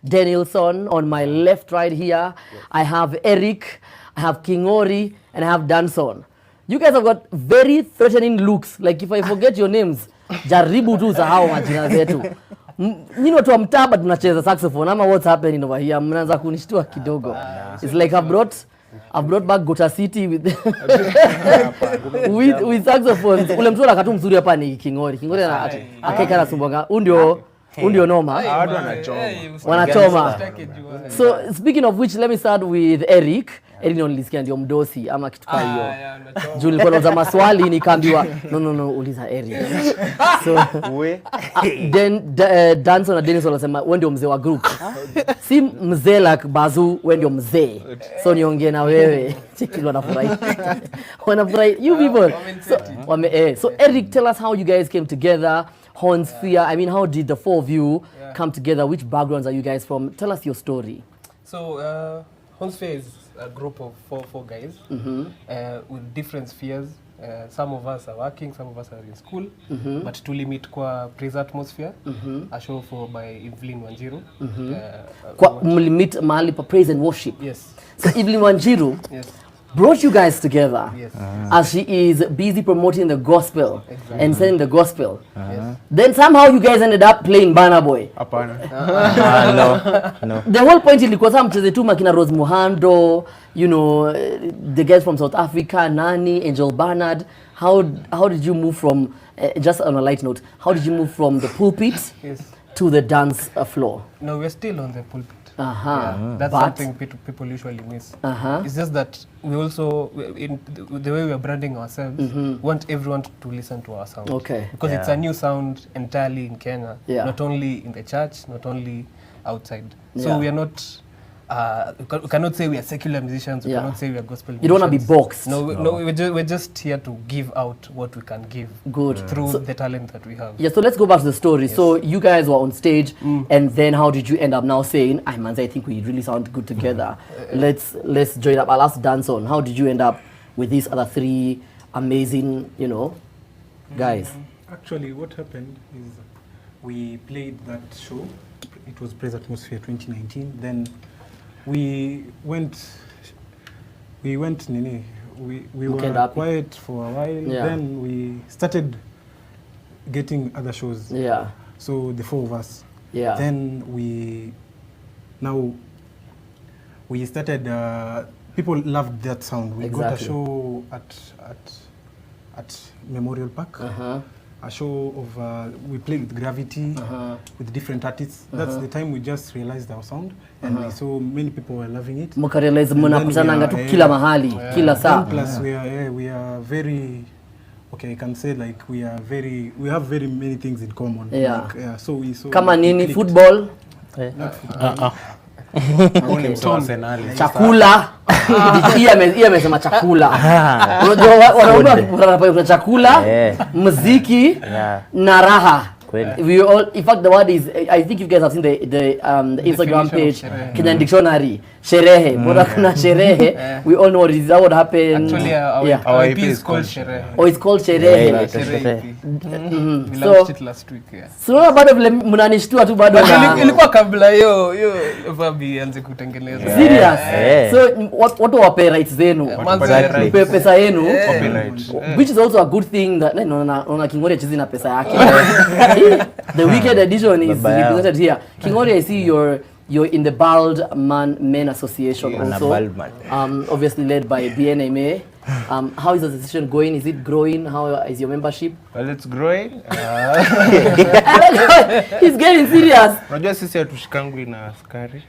Danielson on my left right here. I have Eric, I have Kingori, and I have Danson. You guys have got very threatening looks. Like if I forget your names, jaribu tu sahau majina zetu. Nyinyi watu wa mtaba tunacheza saxophone ama what's happening over here? Mnaanza kunishtua kidogo. It's like I've brought back Gota City with with saxophones. Ule mtu akatu mzuri hapa ni Kingori. Kingori akaeka na sumbanga. Undio noma. Watu Wanachoma. So speaking of which, let me start with Eric. Eric nilisikia ndio mdosi ama kitu kama hiyo. Juu nilikuwa nauza maswali nikaambiwa no uliza Eric. So then Danson na Dennis wanasema wewe ndio mzee wa group. Si mzee like Bazu, wewe ndio mzee. So niongee na wewe. Cheki wanafurahi. Wanafurahi you people. So Eric, tell us how you guys came together. Hornsphere, I mean, how did the four of you come together? Which backgrounds are you guys from? Tell us your story. So Hornsphere is a group of four guys with different spheres. Some of us are working, some of us are in school, but to limit kwa Praise Atmosphere, a show by Evelyn Wanjiru. Kwa limit mahali pa praise and worship. Yes. So Evelyn Wanjiru brought you guys together as she is busy promoting the gospel and selling the gospel. Then somehow you guys ended up playing Burna Boy. No. The whole point ilikuwa saa mcheze tu makina Rose Muhando, you know, the guys from South Africa, Nani, Angel Bernard. How did you move from, just on a light note, how did you move from the pulpit to the dance floor? No, we're still on the pulpit. That's something people usually miss. It's just that we also, in the way we are branding ourselves, want everyone to listen to our sound. Okay. Because it's a new sound entirely in Kenya, not only in the church, not only outside. So we are not, we cannot say we are secular musicians, we cannot say we are gospel musicians. You don't want to be boxed. No, we're just here to give out what we can give. Good. Through the talent that we have. Yeah, so let's go back to the story. Yes. So you guys were on stage, and then how did you end up now saying, I think we really sound good together. Let's join up. I'll ask Danson, how did you end up with these other three amazing, you know, guys? Actually, what happened is we played that show. It was Praise Atmosphere 2019. Then we were quiet for a while. Then we started getting other shows. So the four of us. Then we started. People loved that sound. We got a show at Memorial Park. A show of we played with Gravity, with different artists. That's the time we just realized our sound, and we saw many people were loving it. Mkarealize mnakusananga tu kila mahali, kila saa. Plus we are very, okay, I can say like we have very many things in common. Like, so we saw. Kama nini, football? Chakula. Hii amesema chakula. Unajua chakula, muziki na raha. We all, in fact, the word is, I think you guys have seen the Instagram page, Kenyan Dictionary, sherehe. Bora kuna sherehe. We all know what is that what happened. Actually, our EP is called sherehe. Oh, it's called sherehe. We launched it last week. So bado vile mnanishtua tu bado na ilikuwa kabla hiyo Fabi anze kutengeneza. Serious. So what wape rights zenu? Mpe pesa yenu. Which is also a good thing that naona Kingori chizi na pesa yake. The weekend edition is represented here. Kingori, I see you're in the Bald Men Association also. Obviously led by BNMA. How is the association going? Is it growing? How is your membership? Well, it's growing. He's getting serious. Unajua sisi hatushikangwi na askari.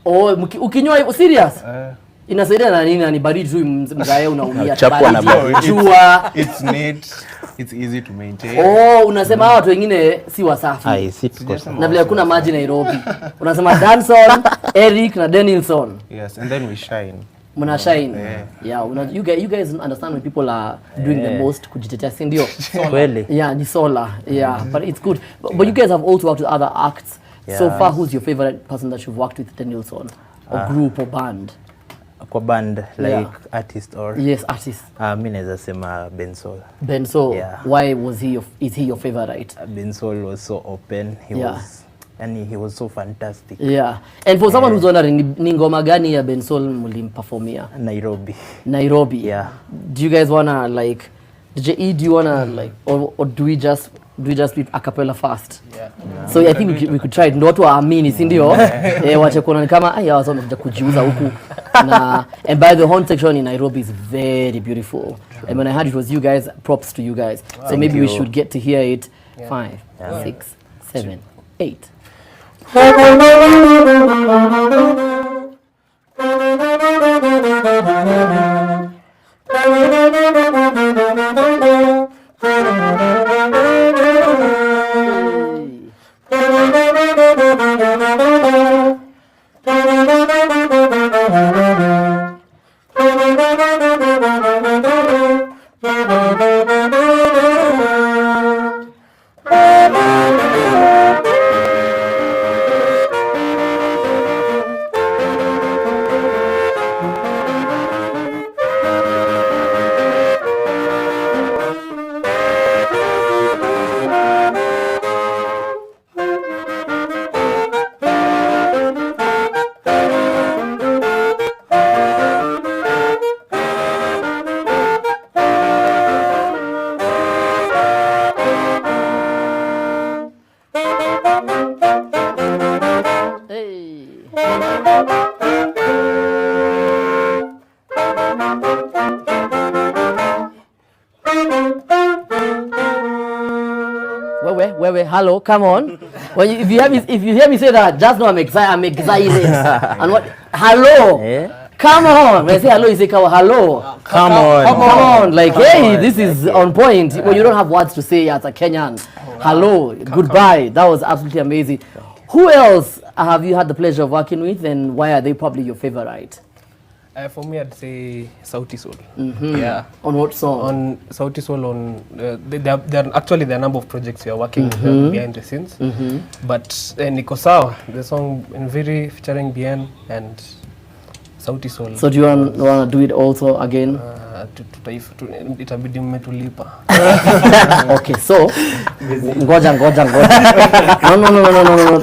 Oh, ukinywa serious? Inasaidia na nini? Ni baridi tu mgae unaumia. Jua. It's neat. It's easy to maintain. Oh, unasema watu wengine si wasafi. Na vile kuna maji Nairobi. Unasema Danson, Eric na Danielson. Yes, and then we shine. Muna shine. You guys understand when people are doing the most kujitetea, si ndio? Kweli. Ni solar. But it's good. But you guys have also worked with other acts. So far, who's your favorite person that you've worked with, Danielson? Or group or band? Kwa band, like artist or? Yes, artist. Mimi naweza sema Bensoul. Bensoul. Why is he your favorite? Bensoul was so open. He was and he was so fantastic. Yeah. And for someone who's wondering, ni ngoma gani ya Bensol mlimperformia? Nairobi. Yeah. Do you guys wanna like DJ E, do you wanna like or do we just be a cappella first? Yeah. So I think we could try it. Ndio watu waamini, si ndio? Wache kuona kama hawa watu wamekuja kujiuza huku. Na and by the horn section in Nairobi is very beautiful. And when I heard it was you guys, props to you guys. Wow. So maybe we should get to hear it. 5, 6, 7, 8. Hello, come on. If you hear me say that, just know I'm excited. And what? Hello. Yeah. Come on. When I say hello, you say hello. Come on. Like, hey, this is on point. Well, you don't have words to say as a Kenyan. Hello, goodbye. That was absolutely amazing. Who else have you had the pleasure of working with, and why are they probably your favorite? For me, I'd say Sauti Sol. Yeah. On what song? On Sauti Sol, on there are a number of projects we are working behind the scenes. But Niko Sawa, the song very featuring Bien and Sauti Sol. So do you want to do it also again? Itabidi mmetulipa. Okay, so ngoja. No.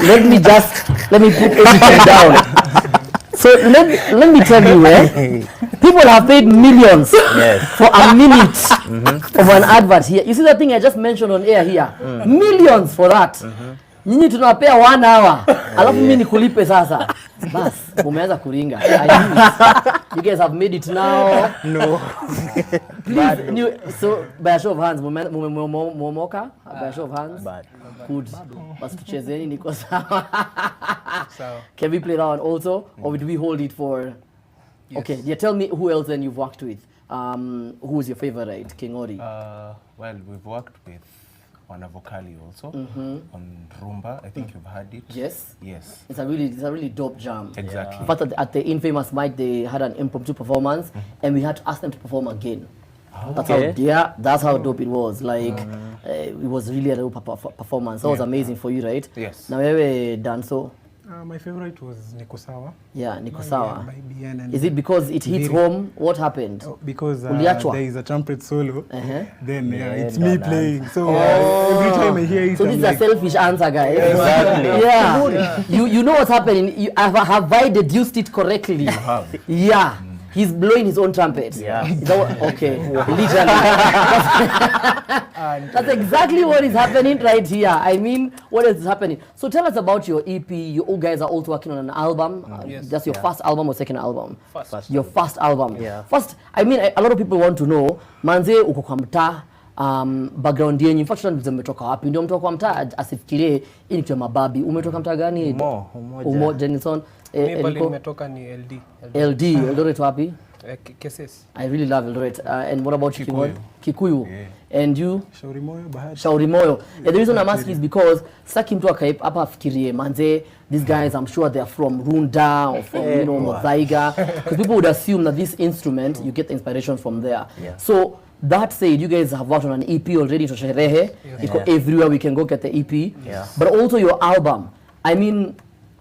Let me put everything down. So let me tell you, people have paid millions for a minute of an advert here. You see that thing I just mentioned on air here? Millions for that. Nyinyi tunawapea 1 hour. Alafu mimi nikulipe sasa. Bas, umeanza kuringa. You guys have made it now. No. Please, so by a show of hands, mumemoka? By a show of hands? Good. Bas tuchezeni niko sawa. Can we play that one also, or do we hold it for? Yes. Okay, yeah. Tell me who else then you've worked with. Who is your favorite, King Ori? Well, we've worked with Wanavokali also on Rumba. I think you've heard it. Yes. It's a really dope jam. Exactly. In fact, at the infamous mic, they had an impromptu performance, and we had to ask them to perform again. That's how dope it was. Like it was really a dope performance. That was amazing for you, right? Yes. Now we danso. My favorite was Niko Sawa. Yeah, Niko Sawa. By Bien and is it because it hits home? What happened? Because there is a trumpet solo. Then it's me playing. So every time I hear it, so this is a selfish answer, guys. Exactly. Yeah. You know what's happening. Have I deduced it correctly? You have. Yeah. He's blowing his own trumpet. Yeah. Okay. Literally. That's exactly what is happening right here. I mean, what is happening? So tell us about your EP. You all guys are also working on an album. Yes. That's your first album or second album? First. Your first album. Yeah. First, I mean, a lot of people want to know, manze uko kwa mtaa, background yenyu. In fact, umetoka wapi? Ndio mtoka kwa mtaa asifikirie hii ni kwa mababi. Umetoka mtaa gani? Umo Jenison. Mimi nimetoka ni LD. Eldoret wapi? Cases. I really love Eldoret. And what about Kikuyu? Kikuyu. Yeah. And you? Shauri Moyo. And the reason I'm asking is because saki mtu hapa afikirie manze, these guys I'm sure they are from Runda or from Mozaiga, because people would assume that this instrument you get the inspiration from there. Yeah. So that said, you guys have worked on an EP already to Sherehe. Everywhere we can go get the EP. Yeah. But also your album. I mean,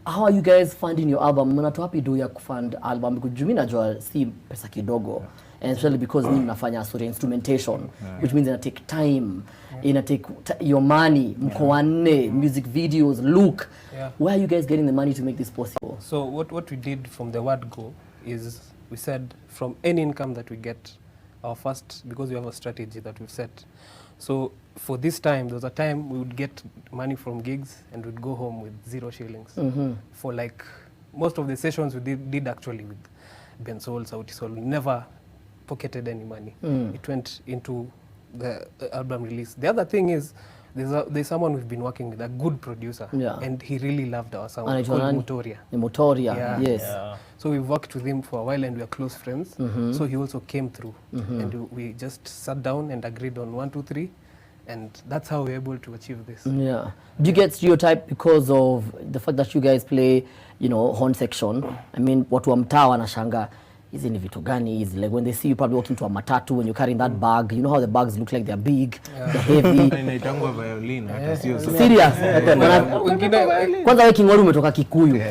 how are you guys funding your album? Mnatoa wapi do ya kufund album? Because mimi najua si pesa kidogo. and especially because ni mnafanya story instrumentation, which means ina take time, ina take your money, mko wanne, music videos, look. Where are you guys getting the money to make this possible? So what we did from the word go is we said from any income that we get, our first, because we have a strategy that we've set. So for this time, there was a time we would get money from gigs and we'd go home with 0 shillings. For like most of the sessions we did actually with Ben Soul, Sauti Sol, we never pocketed any money. It went into the album release. The other thing is there's someone we've been working with, a good producer, and he really loved our sound. Called Motoria. Motoria, yes. So we worked with him for a while and we are close friends. So he also came through and we just sat down and agreed on 1, 2, 3, and that's how we're able to achieve this. Yeah. Do you get stereotyped because of the fact that you guys play, you know, horn section? I mean, watu wa mtaa wanashanga, hizi ni vitu gani hizi? Like when they see you probably walking to a matatu when you're carrying that bag, you know how the bags look like, they're big, they're heavy. Inaitangwa violin hata sio so. Serious? Kwanza wewe King'ori umetoka Kikuyu.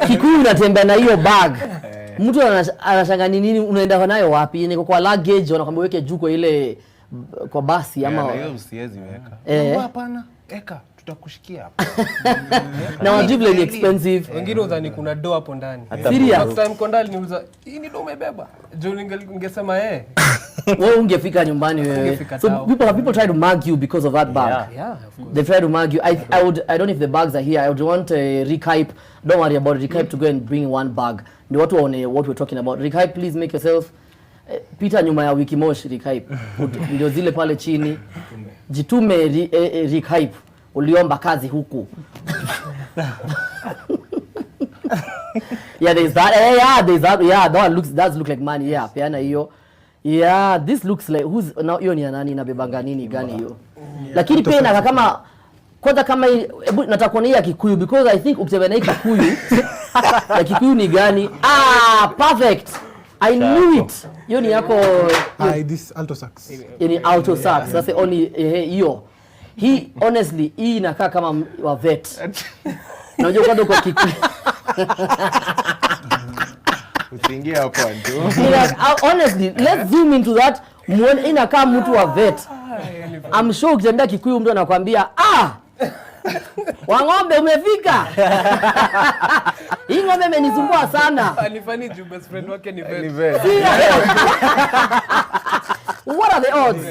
Kikuyu unatembea na hiyo bag. Mtu anashanga nini unaenda nayo wapi? Niko kwa luggage wanakuambia weke juu kwa ile kwa basi ama hiyo usiwezi weka. Hapana, eka tutakushikia hapa. Na wajibu ni expensive. Wengine udhani kuna do hapo ndani. Serious? Time kondali niuliza, hii ni do umebeba? Juu ningesema wewe ungefika nyumbani wewe. So people try to mug you because of that bag. Yeah, of course. They try to mug you. I don't know if the bags are here. I would want Rehype. Don't worry about it. Rehype to go and bring one bag. Ni watu waone what we're talking about. Rehype, please make yourself Peter nyuma ya wiki moshi Rehype. Ndio zile pale chini. Jitume Rehype. Uliomba kazi huku. Yeah, there's that. There's that. Yeah, that does look like money. Yeah, peana hiyo. Yeah, this looks like who's now hiyo ni nani inabebanga nini gani hiyo. Lakini pia na kama kwanza kama nataka kuona hii ya Kikuyu because I think ukitembea na hii Kikuyu ya Kikuyu ni gani? Perfect. I knew it. Hiyo ni yako this alto sax. Ni alto sax. Sasa only hiyo. Hii honestly hii inakaa kama wa vet. Unajua kwanza kwa Kikuyu. Usiingie hapo tu. Honestly, let's zoom into that. Muone inakaa mtu wa vet. I'm sure ukitembea Kikuyu mtu anakuambia, Wang'ombe umefika. Hii ng'ombe imenisumbua sana. Alifani juu best friend wake ni vet. What are the odds?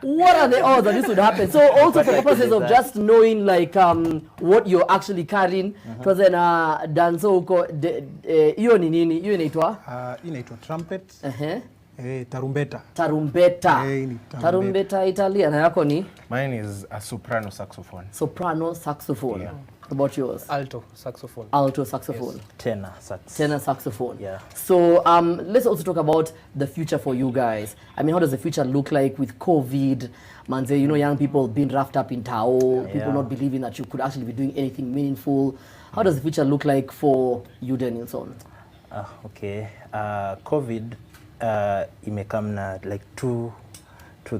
What are the odds that this would happen? So also for purposes of just knowing like what you're actually carrying, tuanze na danso huko hiyo ni nini? Hiyo inaitwa? Inaitwa trumpet. Tarumbeta. Tarumbeta Italian. Na yako ni? Mine is a soprano saxophone. Soprano saxophone. Yeah. What about yours? Alto saxophone. Alto saxophone. Yes. Tenor sax. Tenor saxophone. Yeah. So let's also talk about the future for you guys. I mean, how does the future look like with COVID? Manze, you know, young people being wrapped up in Tao, people not believing that you could actually be doing anything meaningful. How does the future look like for you, Danielson? Okay. COVID imekam na like two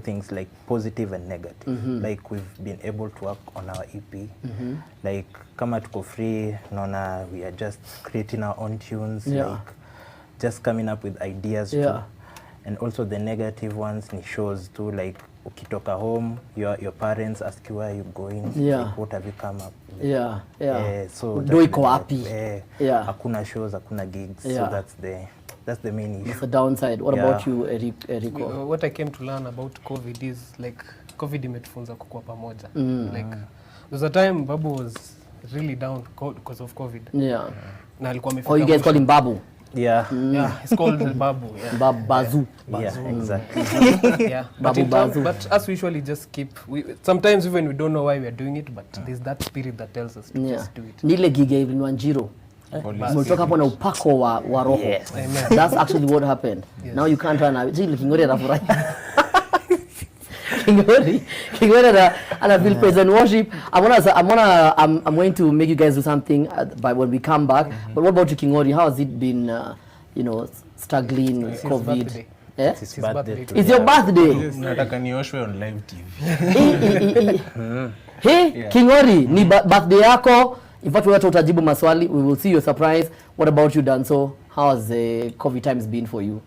things, like positive and negative. Like we've been able to work on our EP. Like kama tuko free, naona we are just creating our own tunes, like just coming up with ideas too. And also the negative ones ni shows too, like ukitoka home, your parents ask you where you're going, like what have you come up with? So do iko wapi? Hakuna shows, hakuna gigs, so that's the main issue. That's the downside. What about you, Rico? What I came to learn about COVID is like COVID imetufunza kukua pamoja. Like there's a time Babu was really down because of COVID. Na alikuwa amefika. Oh, you guys call him Babu? Yeah, it's called Babu. Bazu. Exactly. But as we usually just keep, sometimes even we don't know why we are doing it, but there's that spirit that tells us to just do it. Nile gige ilinwa Njiro. Mulitoka hapo na upako wa roho. That's actually what happened. Now you can't run away. King'ori anafurahi. King'ori ana feel praise and worship. I'm going to make you guys do something by when we come back. But what about you, King'ori? How has it been, struggling with COVID? It's his birthday. It's your birthday. Nataka nioshwe on live TV. Hey, King'ori, ni birthday yako. In fact, wewe utajibu maswali. We will see your surprise. What about you, Danso? How has the COVID times been for you?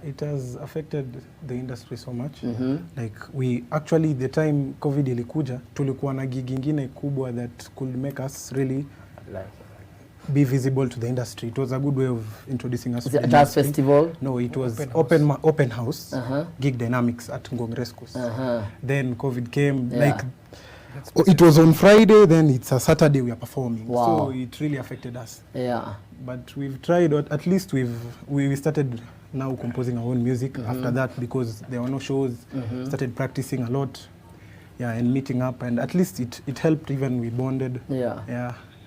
It has affected the industry so much. Like we actually, the time COVID ilikuja, tulikuwa na gig ingine kubwa that could make us really be visible to the industry. It was a good way of introducing us to the industry. Jazz festival? No, it was open house gig dynamics at Ngongrescos. Then COVID came, like it was on Friday, then it's a Saturday we are performing. So it really affected us. But we've tried, at least we started now composing our own music after that, because there were no shows. Started practicing a lot, and meeting up, and at least it helped. Even we bonded.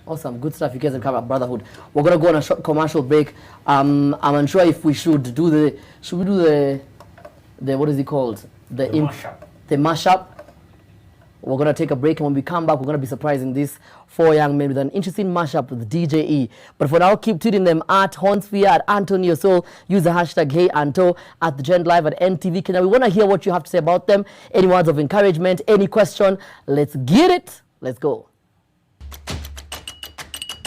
Awesome, good stuff. You guys have come up, brotherhood. We're gonna go on a short commercial break. I'm unsure if we should do the what is it called? The mashup. We're going to take a break, and when we come back, we're going to be surprising these 4 young men with an interesting mashup with DJE. But for now, keep tweeting them at Hornsphere, at Antonio Soul. Use the hashtag HeyAnto, at The Gen Live, at NTV Kenya. We want to hear what you have to say about them. Any words of encouragement, any question. Let's get it. Let's go.